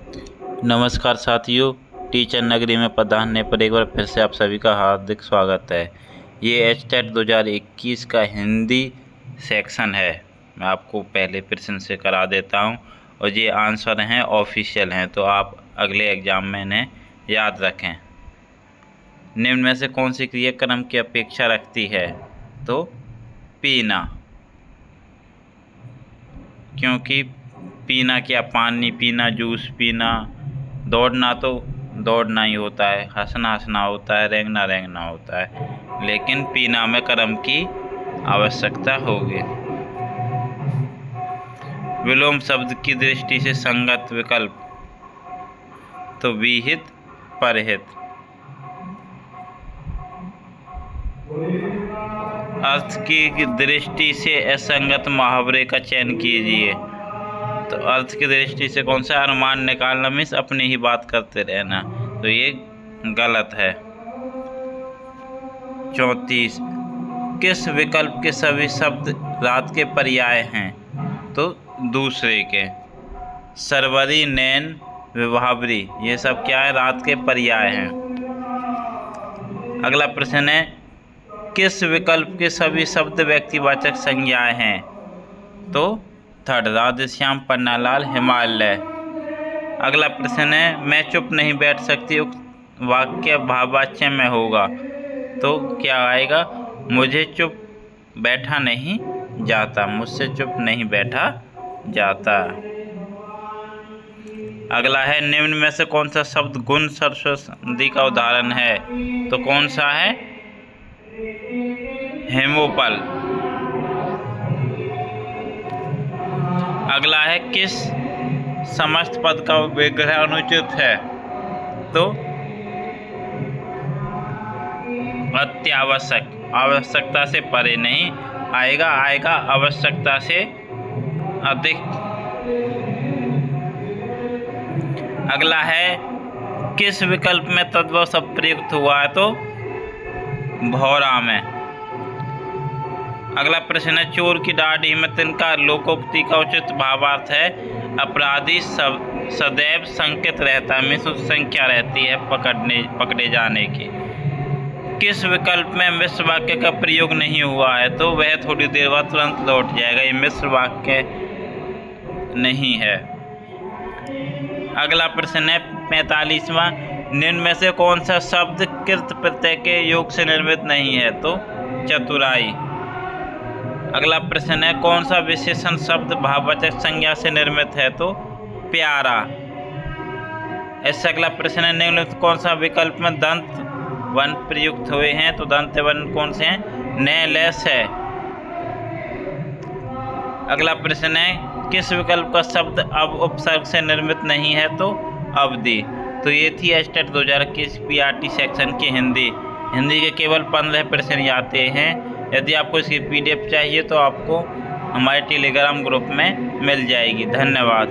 नमस्कार साथियों, टीचर नगरी में पधारने पर एक बार फिर से आप सभी का हार्दिक स्वागत है। ये एचटेट 2021 का हिंदी सेक्शन है। मैं आपको पहले प्रश्न से करा देता हूँ और ये आंसर हैं, ऑफिशियल हैं, तो आप अगले एग्ज़ाम में इन्हें याद रखें। निम्न में से कौन सी क्रिया क्रम की अपेक्षा रखती है? तो पीना, क्योंकि पीना क्या, पानी पीना, जूस पीना। दौड़ना तो दौड़ना ही होता है, हंसना हंसना होता है, रेंगना रेंगना होता है, लेकिन पीना में कर्म की आवश्यकता होगी। विलोम शब्द की दृष्टि से संगत विकल्प तो विहित परहित। अर्थ की दृष्टि से असंगत मुहावरे का चयन कीजिए। तो अर्थ की दृष्टि से कौन सा? अनुमान निकालना मीन्स अपनी ही बात करते रहना, तो ये गलत है। 34, किस विकल्प के सभी शब्द रात के पर्याय हैं? तो दूसरे के। सरवरी, नैन, विभावरी, ये सब क्या है? रात के पर्याय हैं। अगला प्रश्न है, किस विकल्प के सभी शब्द व्यक्तिवाचक संज्ञाएं हैं? तो थर्ड, राधेश्याम, पन्नालाल, हिमालय। अगला प्रश्न है, मैं चुप नहीं बैठ सकती, उक्त वाक्य भाववाच्य में होगा। तो क्या आएगा? मुझे चुप बैठा नहीं जाता, मुझसे चुप नहीं बैठा जाता। अगला है, निम्न में से कौन सा शब्द गुण सर्वसंधि का उदाहरण है? तो कौन सा है? हेमोपल। अगला है, किस समस्त पद का विग्रह अनुचित है? तो अत्यावश्यक, आवश्यकता से परे नहीं आएगा, आएगा आवश्यकता से अधिक। अगला है, किस विकल्प में तद्भव शब्द प्रयुक्त हुआ है? तो भौरा में। अगला प्रश्न है, चोर की दाढ़ी में तिनका लोकोक्ति का उचित भावार्थ है अपराधी सदैव संकित रहता है, मीन्स संख्या रहती है पकड़े जाने की। किस विकल्प में मिश्र वाक्य का प्रयोग नहीं हुआ है? तो वह थोड़ी देर बाद तुरंत लौट जाएगा, ये मिश्र वाक्य नहीं है। अगला प्रश्न है 45वां, निम्न में से कौन सा शब्द कृत प्रत्यय के योग से निर्मित नहीं है? तो चतुराई। अगला प्रश्न है, कौन सा विशेषण शब्द भाववाचक संज्ञा से निर्मित है? तो प्यारा। ऐसा अगला प्रश्न है, निम्नलिखित कौन सा विकल्प में दंत वन प्रयुक्त हुए हैं? तो दंत वन कौन से हैं? न, लैस है। अगला प्रश्न है, किस विकल्प का शब्द अब उपसर्ग से निर्मित नहीं है? तो अवधि। तो ये थी एचटेट 2021 पीआरटी सेक्शन की हिंदी के केवल 15 प्रश्न आते हैं। यदि आपको इसकी पीडीएफ चाहिए तो आपको हमारे टेलीग्राम ग्रुप में मिल जाएगी। धन्यवाद।